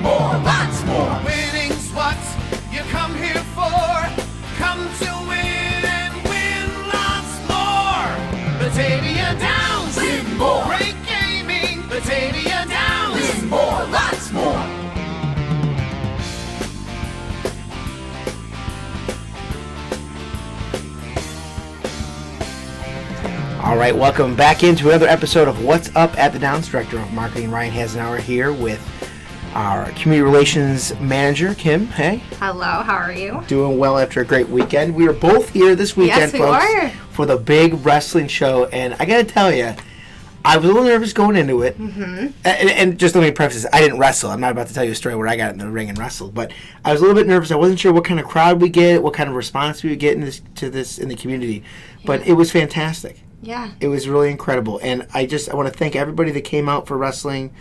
more, lots more. Winning's what you come here for. Come to win and win lots more. Batavia Downs. Win more. Great gaming. Batavia Downs. Win more, lots more. All right, welcome back into another episode of What's Up at the Downs. Director of Marketing Ryan Hasenauer here with our Community Relations Manager, Kim. Hey. Hello, how are you? Doing well after a great weekend. We are both here this weekend, Yes, we folks, were. for the big wrestling show. And I got to tell you, I was a little nervous going into it. Mm-hmm. And just let me preface this, I didn't wrestle. I'm not about to tell you a story where I got in the ring and wrestled. But I was a little bit nervous. I wasn't sure what kind of crowd we get, what kind of response we would get to this in the community. But it was fantastic. Yeah. It was really incredible, and I want to thank everybody that came out for wrestling.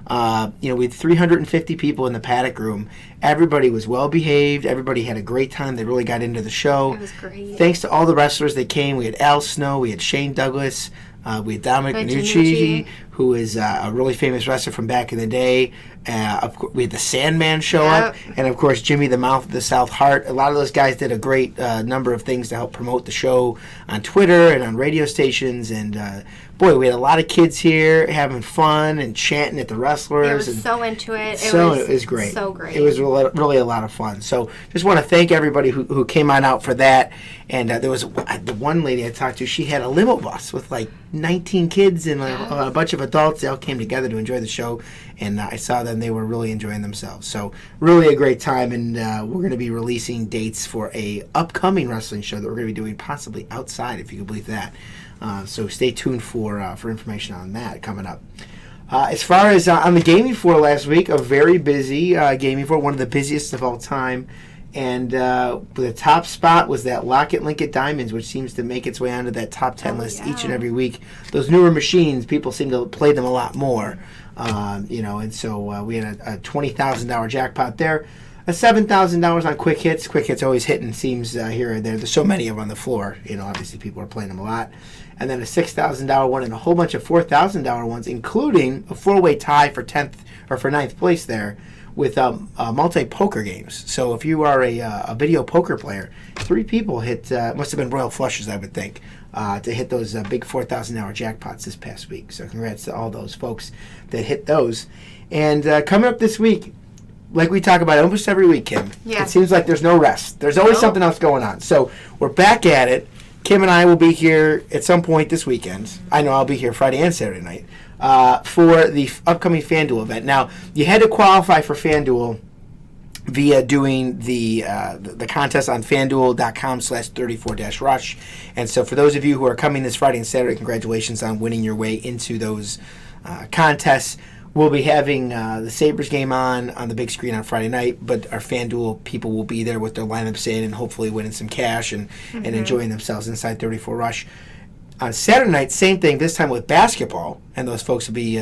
We had 350 people in the paddock room. Everybody was well behaved. Everybody had a great time. They really got into the show. It was great. Thanks to all the wrestlers that came. We had Al Snow, we had Shane Douglas, we had Dominic Minucci, who is a really famous wrestler from back in the day. We had the Sandman show up, and of course Jimmy the Mouth of the South Heart. A lot of those guys did a great number of things to help promote the show on Twitter and on radio stations. And boy, we had a lot of kids here having fun and chanting at the wrestlers. They were so into it. It was great. So great. It was really a lot of fun. So just want to thank everybody who came on out for that. And there was the one lady I talked to. She had a limo bus with like 19 kids and a bunch of adults. They all came together to enjoy the show. And I saw them. They were really enjoying themselves. So really a great time. And we're going to be releasing dates for a upcoming wrestling show that we're going to be doing possibly outside, if you can believe that. So stay tuned for information on that coming up. As far as on the gaming floor last week, a very busy gaming floor, one of the busiest of all time. And the top spot was that Lockett Linkett Diamonds, which seems to make its way onto that top 10 list each and every week. Those newer machines, people seem to play them a lot more. And so we had a $20,000 jackpot there. A $7,000 on quick hits. Quick hits always hitting seems here and there. There's so many of them on the floor. Obviously people are playing them a lot. And then a $6,000 one and a whole bunch of $4,000 ones, including a four-way tie for 10th or for 9th place there with multi-poker games. So if you are a video poker player, 3 people hit, must have been royal flushes, I would think, to hit those big $4,000 jackpots this past week. So congrats to all those folks that hit those. And coming up this week, like we talk about almost every week, Kim, it seems like there's no rest. There's always something else going on. So we're back at it. Kim and I will be here at some point this weekend. I know I'll be here Friday and Saturday night for the upcoming FanDuel event. Now, you had to qualify for FanDuel via doing the contest on FanDuel.com/34-Rush. And so for those of you who are coming this Friday and Saturday, congratulations on winning your way into those contests. We'll be having the Sabres game on the big screen on Friday night, but our FanDuel people will be there with their lineups in and hopefully winning some cash and enjoying themselves inside 34 Rush. On Saturday night, same thing, this time with basketball, and those folks will be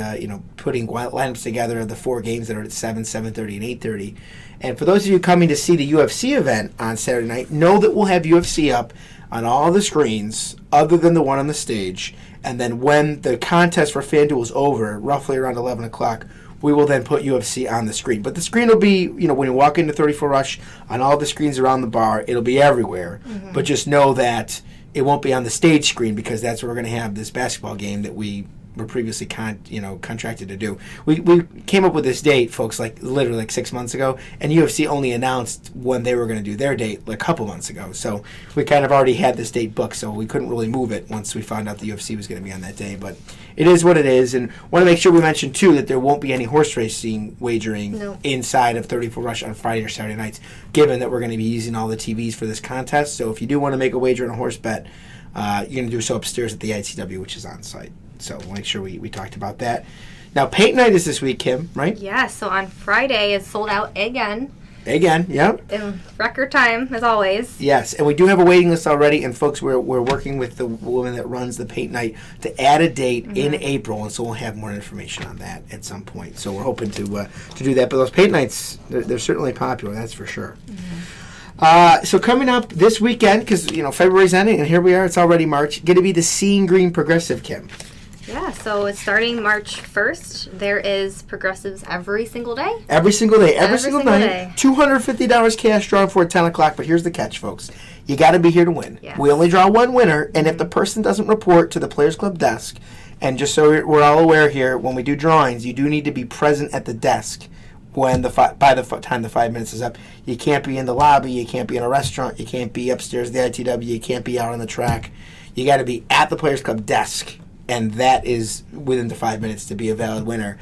putting lineups together of the 4 games that are at 7, 7:30, and 8:30. And for those of you coming to see the UFC event on Saturday night, know that we'll have UFC up on all the screens other than the one on the stage. And then when the contest for FanDuel is over, roughly around 11 o'clock, we will then put UFC on the screen. But the screen will be, when you walk into 34 Rush, on all the screens around the bar, it'll be everywhere. Mm-hmm. But just know that it won't be on the stage screen because that's where we're going to have this basketball game that we were previously contracted to do. We came up with this date, folks, literally 6 months ago, and UFC only announced when they were going to do their date a couple months ago. So we kind of already had this date booked, so we couldn't really move it once we found out the UFC was going to be on that day. But it is what it is, and want to make sure we mention, too, that there won't be any horse racing wagering inside of 34 Rush on Friday or Saturday nights, given that we're going to be using all the TVs for this contest. So if you do want to make a wager on a horse bet, you're going to do so upstairs at the ITW, which is on site. So we'll make sure we talked about that. Now, paint night is this week, Kim, right? Yeah, so on Friday it's sold out again. Again, yep. In record time, as always. Yes, and we do have a waiting list already, and folks, we're working with the woman that runs the paint night to add a date in April, and so we'll have more information on that at some point. So we're hoping to do that. But those paint nights, they're certainly popular, that's for sure. So coming up this weekend, because February's ending, and here we are, it's already March, going to be the Seeing Green Progressive, Kim. Yeah, so it's starting March 1st. There is progressives every single day. Every single day, every Every single single night. day. $250 cash drawn for 10 o'clock, but here's the catch, folks. You got to be here to win. Yes. We only draw one winner, and if the person doesn't report to the Players Club desk, and just so we're all aware here, when we do drawings, you do need to be present at the desk when by the time the 5 minutes is up. You can't be in the lobby, you can't be in a restaurant, you can't be upstairs at the ITW, you can't be out on the track. You got to be at the Players Club desk, and that is within the 5 minutes to be a valid winner.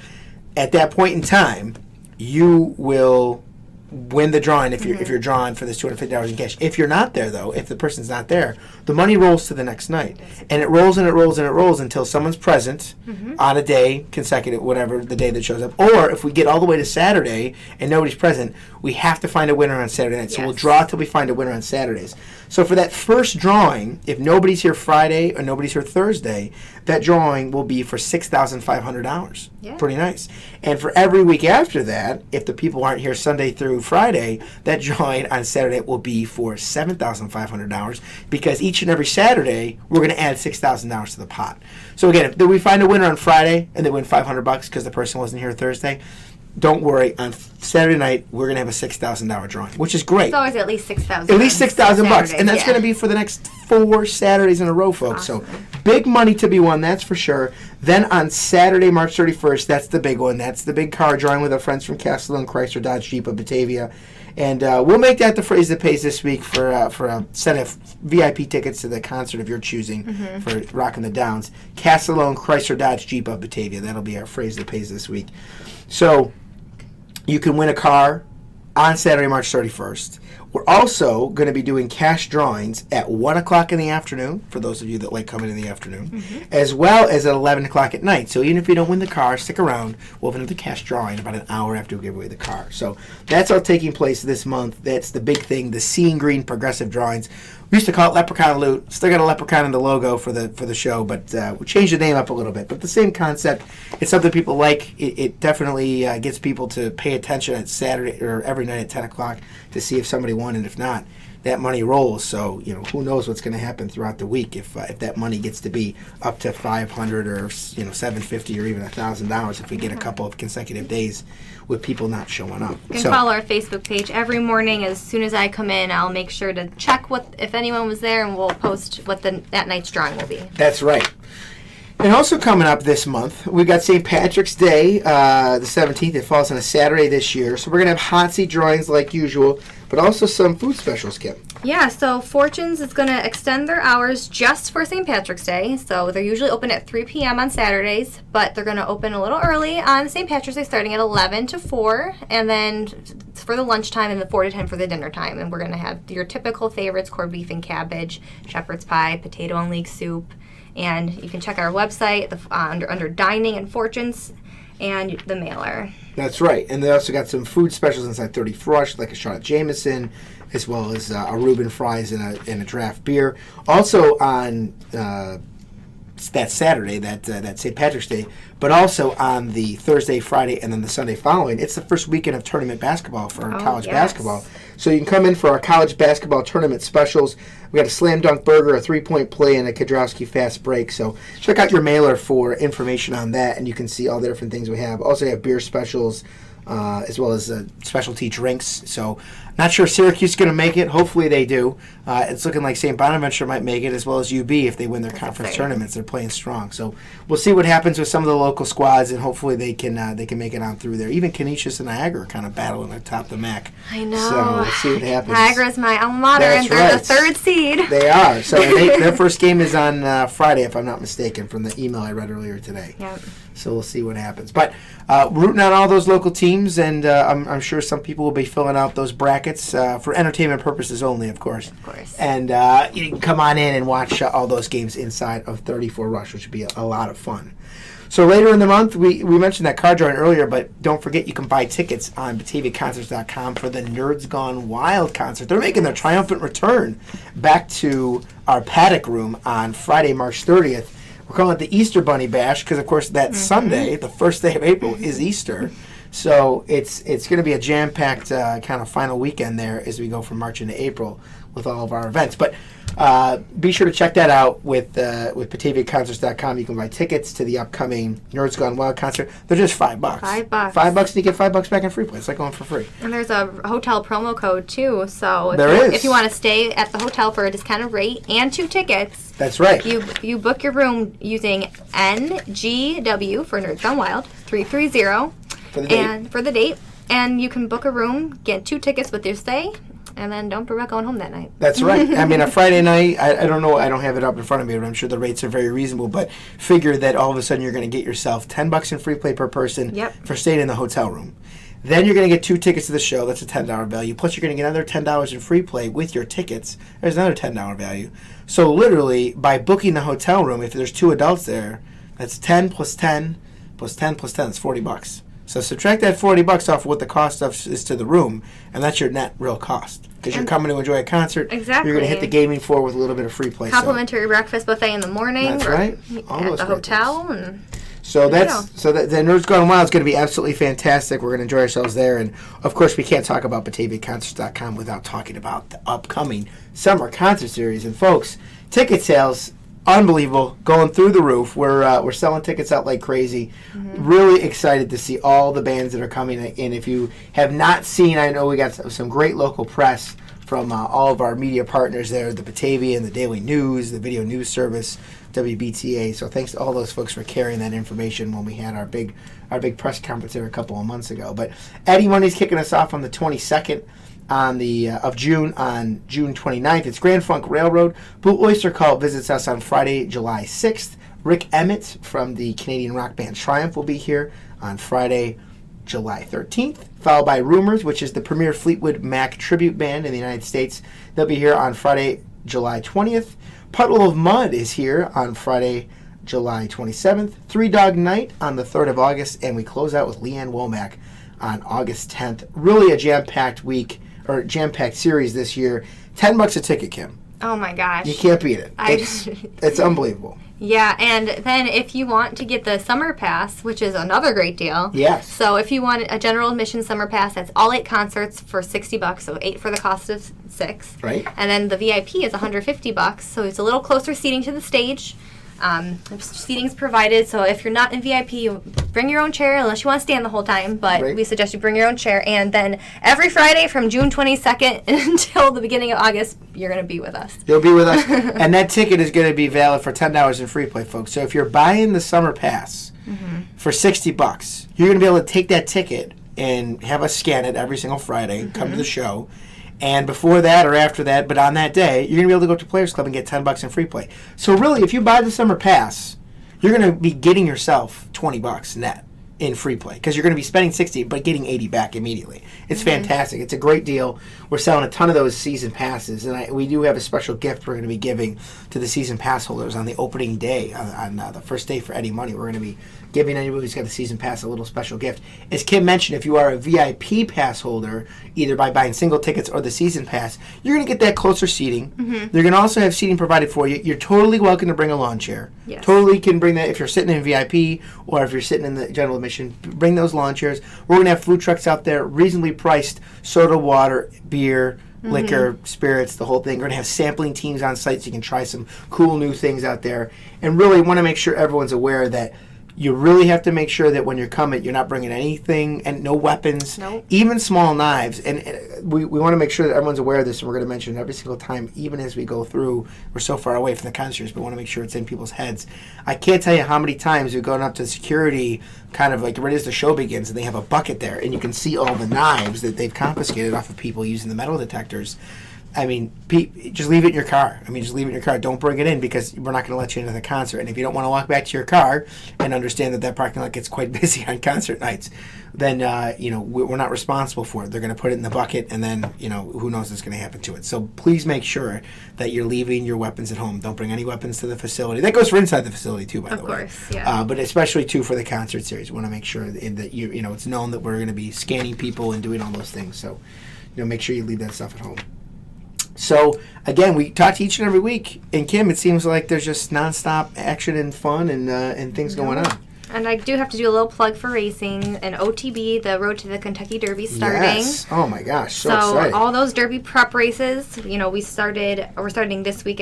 At that point in time, you will win the drawing if you're drawn for this $250 in cash. If you're not there, though, if the person's not there, the money rolls to the next night. And it rolls and it rolls and it rolls until someone's present on a day, consecutive, whatever, the day that shows up. Or if we get all the way to Saturday and nobody's present, we have to find a winner on Saturday night. So we'll draw till we find a winner on Saturdays. So for that first drawing, if nobody's here Friday or nobody's here Thursday, that drawing will be for $6,500. Yeah. Pretty nice. And for every week after that, if the people aren't here Sunday through Friday, that drawing on Saturday will be for $7,500 because each and every Saturday we're going to add $6,000 to the pot. So again, if we find a winner on Friday and they win $500 because the person wasn't here Thursday, don't worry. On Saturday night, we're going to have a $6,000 drawing, which is great. It's always at least $6,000. At least $6,000, and that's yeah. going to be for the next 4 Saturdays in a row, folks. Awesome. So big money to be won, that's for sure. Then on Saturday, March 31st, that's the big one. That's the big car drawing with our friends from Castellone Chrysler Dodge Jeep of Batavia, and we'll make that the phrase that pays this week for a set of VIP tickets to the concert of your choosing for Rockin' the Downs. Castellone Chrysler Dodge Jeep of Batavia. That'll be our phrase that pays this week. So you can win a car on Saturday, March 31st. We're also going to be doing cash drawings at 1 o'clock in the afternoon, for those of you that like coming in the afternoon, as well as at 11 o'clock at night. So even if you don't win the car, stick around. We'll have another cash drawing about an hour after we give away the car. So that's all taking place this month. That's the big thing, the Seeing Green progressive drawings. We used to call it Leprechaun Loot. Still got a leprechaun in the logo for the show, but we changed the name up a little bit. But the same concept. It's something people like. It definitely gets people to pay attention at Saturday or every night at 10 o'clock to see if somebody won, and if not, that money rolls. So who knows what's going to happen throughout the week if that money gets to be up to $500 or $750 or even $1,000 if we get a couple of consecutive days with people not showing up. You can follow our Facebook page every morning. As soon as I come in, I'll make sure to check if anyone was there, and we'll post what that night's drawing will be. That's right. And also coming up this month, we got St. Patrick's Day, the 17th. It falls on a Saturday this year. So we're going to have hot seat drawings like usual, but also some food specials, Kim. Yeah, so Fortunes is going to extend their hours just for St. Patrick's Day. So they're usually open at 3 p.m. on Saturdays, but they're going to open a little early on St. Patrick's Day, starting at 11 to 4, and then for the lunchtime and the 4 to 10 for the dinner time. And we're going to have your typical favorites, corned beef and cabbage, shepherd's pie, potato and leek soup. And you can check our website under Dining and Fortunes and the mailer. That's right. And they also got some food specials inside 30 Frush, like a shot of Jameson, as well as a Reuben fries and a draft beer. Also on that Saturday, that St. Patrick's Day, but also on the Thursday, Friday, and then the Sunday following, it's the first weekend of tournament basketball for our college basketball. So you can come in for our college basketball tournament specials. We got a slam dunk burger, a 3-point play, and a Kudrowski fast break. So check out your mailer for information on that, and you can see all the different things we have. Also, we have beer specials, as well as specialty drinks. So not sure if Syracuse is going to make it. Hopefully they do. It's looking like St. Bonaventure might make it, as well as UB if they win their conference tournaments. They're playing strong. So we'll see what happens with some of the local squads, and hopefully they can make it on through there. Even Canisius and Niagara are kind of battling atop the MAC. I know. So we'll see what happens. Niagara's my alma mater, That's and they're right. the third seed. They are. So their first game is on Friday, if I'm not mistaken, from the email I read earlier today. Yep. So we'll see what happens. But rooting on all those local teams, and I'm sure some people will be filling out those brackets for entertainment purposes only, of course. Of course. And you can come on in and watch all those games inside of 34 Rush, which would be a lot of fun. So later in the month, we mentioned that card drawing earlier, but don't forget you can buy tickets on BataviaConcerts.com for the Nerds Gone Wild concert. They're making their triumphant return back to our paddock room on Friday, March 30th. We're calling it the Easter Bunny Bash because, of course, that Sunday, the first day of April, is Easter. So it's going to be a jam-packed kind of final weekend there as we go from March into April with all of our events. But be sure to check that out with BataviaConcerts.com. You can buy tickets to the upcoming Nerds Gone Wild concert. They're just $5. $5. $5 and you get $5 back in free play. It's like going for free. And there's a hotel promo code too. So If you want to stay at the hotel for a discounted rate and 2 tickets, that's right. You book your room using NGW for Nerds Gone Wild 330 for the date, and you can book a room, get 2 tickets with your stay. And then don't worry about going home that night. That's right. I mean, a Friday night, I don't know, I don't have it up in front of me, but I'm sure the rates are very reasonable. But figure that all of a sudden you're going to get yourself $10 in free play per person for staying in the hotel room. Then you're going to get 2 tickets to the show. That's a $10 value. Plus, you're going to get another $10 in free play with your tickets. There's another $10 value. So literally, by booking the hotel room, if there's 2 adults there, that's 10 plus 10 plus 10 plus 10. It's $40. So subtract that $40 off what the cost of is to the room, and that's your net real cost. Because you're coming to enjoy a concert. Exactly. You're going to hit the gaming floor with a little bit of free play. Complimentary breakfast buffet in the morning. That's right. All At those the great hotel. things. And so the Nerds Gone Wild is going to be absolutely fantastic. We're going to enjoy ourselves there. And, of course, we can't talk about BataviaConcerts.com without talking about the upcoming summer concert series. And, folks, ticket sales, unbelievable, going through the roof. We're selling tickets out like crazy. Really excited to see all the bands that are coming in. If you have not seen, I know we got some great local press from all of our media partners there, the Batavia and the Daily News, the Video News Service, WBTA. So thanks to all those folks for carrying that information when we had our big press conference there a couple of months ago. But Eddie Money's kicking us off on the 22nd of June. On June 29th, it's Grand Funk Railroad. Blue Oyster Cult visits us on Friday, July 6th. Rick Emmett from the Canadian rock band Triumph will be here on Friday, July 13th, followed by Rumors, which is the premier Fleetwood Mac tribute band in the United States. They'll be here on Friday, July 20th. Puddle of Mud is here on Friday, July 27th. Three Dog Night on the 3rd of August, and we close out with Leanne Womack on August 10th. Really a jam-packed week, or jam-packed series this year. $10 a ticket, Kim. Oh my gosh. You can't beat it. It's unbelievable. Yeah, and then if you want to get the summer pass, which is another great deal. Yes. So if you want a general admission summer pass, that's all 8 concerts for $60, so 8 for the cost of 6. Right. And then the VIP is $150, so it's a little closer seating to the stage. Seating's provided, so if you're not in VIP, you bring your own chair unless you want to stand the whole time, but we suggest you bring your own chair. And then every Friday from June 22nd until the beginning of August, you're going to be with us. You'll be with us. And that ticket is going to be valid for $10 in free play, folks. So if you're buying the summer pass for $60, you're going to be able to take that ticket and have us scan it every single Friday, come to the show. And before that or after that, but on that day, you're going to be able to go to Players Club and get $10 in free play. So really, if you buy the summer pass, you're going to be getting yourself $20 net in free play because you're going to be spending $60 but getting $80 back immediately. It's fantastic. It's a great deal. We're selling a ton of those season passes, and we do have a special gift we're going to be giving to the season pass holders on the opening day, on the first day for Eddie Money. We're going to be giving anybody who's got a season pass a little special gift. As Kim mentioned, if you are a VIP pass holder, either by buying single tickets or the season pass, you're going to get that closer seating. They're going to also have seating provided for you. You're totally welcome to bring a lawn chair. Yes. Totally can bring that if you're sitting in VIP or if you're sitting in the general admission. Bring those lawn chairs. We're going to have food trucks out there, reasonably priced soda, water, beer, liquor, spirits, the whole thing. We're going to have sampling teams on site so you can try some cool new things out there. And really want to make sure everyone's aware that you really have to make sure that when you're coming, you're not bringing anything, and no weapons, even small knives. And we want to make sure that everyone's aware of this, and we're going to mention it every single time, even as we go through. We're so far away from the concerts, but we want to make sure it's in people's heads. I can't tell you how many times we've gone up to security, kind of like right as the show begins, and they have a bucket there, and you can see all the knives that they've confiscated off of people using the metal detectors. I mean, just leave it in your car. Just leave it in your car. Don't bring it in because we're not going to let you into the concert. And if you don't want to walk back to your car and understand that parking lot gets quite busy on concert nights, then, we're not responsible for it. They're going to put it in the bucket, and then, who knows what's going to happen to it. So please make sure that you're leaving your weapons at home. Don't bring any weapons to the facility. That goes for inside the facility, too, by the way. Of course, yeah. But especially, too, for the concert series. We want to make sure that it's known that we're going to be scanning people and doing all those things. So, make sure you leave that stuff at home. So, again, we talk to each and every week. And, Kim, it seems like there's just nonstop action and fun and things going on. And I do have to do a little plug for racing. And OTB, the Road to the Kentucky Derby, starting. Yes. Oh my gosh, so exciting. All those Derby prep races, we're starting this week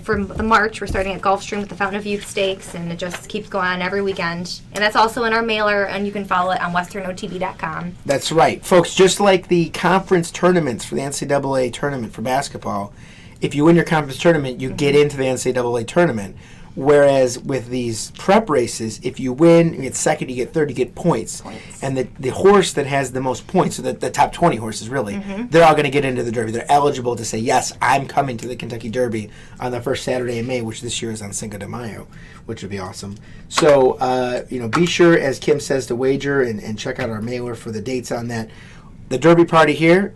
for the March. We're starting at Gulfstream with the Fountain of Youth Stakes, and it just keeps going on every weekend. And that's also in our mailer, and you can follow it on westernotb.com. That's right, folks. Just like the conference tournaments for the NCAA tournament for basketball, if you win your conference tournament, you get into the NCAA tournament. Whereas with these prep races, if you win, you get second, you get third, you get points. And the horse that has the most points, so the top 20 horses really, they're all going to get into the Derby. They're eligible to say, yes, I'm coming to the Kentucky Derby on the first Saturday in May, which this year is on Cinco de Mayo, which would be awesome. So, be sure, as Kim says, to wager and check out our mailer for the dates on that. The Derby party here,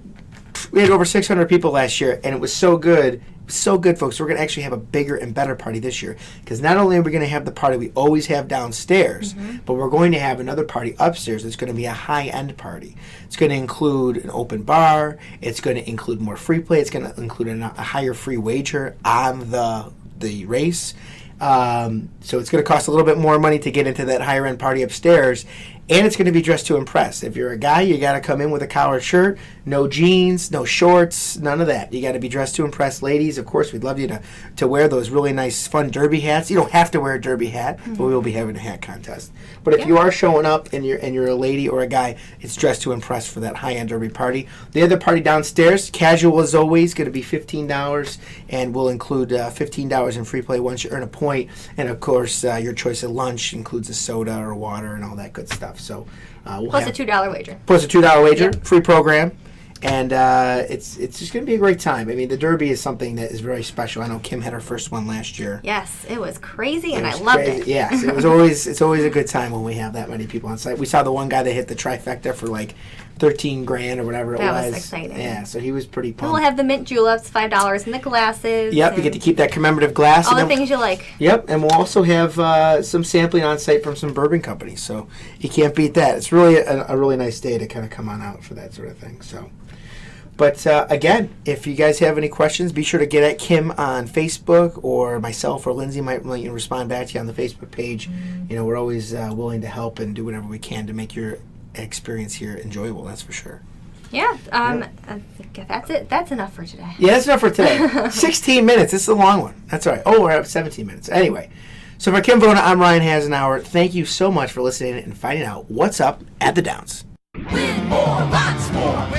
we had over 600 people last year, and it was so good. So good, folks. We're going to actually have a bigger and better party this year, because not only are we going to have the party we always have downstairs, but we're going to have another party upstairs. It's going to be a high-end party. It's going to include an open bar. It's going to include more free play. It's going to include a higher free wager on the race. So it's going to cost a little bit more money to get into that higher-end party upstairs. And it's going to be dressed to impress. If you're a guy, you got to come in with a collared shirt, no jeans, no shorts, none of that. You got to be dressed to impress. Ladies, of course, we'd love you to wear those really nice, fun derby hats. You don't have to wear a derby hat, but we will be having a hat contest. But if you are showing up and you're a lady or a guy, it's dressed to impress for that high-end derby party. The other party downstairs, casual as always, going to be $15, and we'll include $15 in free play once you earn a point. And of course, your choice of lunch includes a soda or water and all that good stuff. So plus a $2 wager. Plus a $2 wager, free program, and it's just going to be a great time. I mean, the Derby is something that is very special. I know Kim had her first one last year. Yes, it was crazy, and I loved it. Yes, it's always a good time when we have that many people on site. We saw the one guy that hit the trifecta for like $13,000 or whatever it was. That was exciting. Yeah, so he was pretty pumped. We'll have the mint juleps, $5, and the glasses. Yep, you get to keep that commemorative glass. All the things you like. Yep, and we'll also have some sampling on site from some bourbon companies, so you can't beat that. It's really a really nice day to kind of come on out for that sort of thing. So, but again, if you guys have any questions, be sure to get at Kim on Facebook, or myself or Lindsay might respond back to you on the Facebook page. We're always willing to help and do whatever we can to make your experience here enjoyable. That's for sure. Yeah, I think that's it. That's enough for today. Yeah, that's enough for today. 16 minutes. This is a long one. That's all right. Oh, we're at 17 minutes. Anyway, so for Kim Vona, I'm Ryan Hasenauer. Thank you so much for listening and finding out what's up at the Downs. Win more, lots more.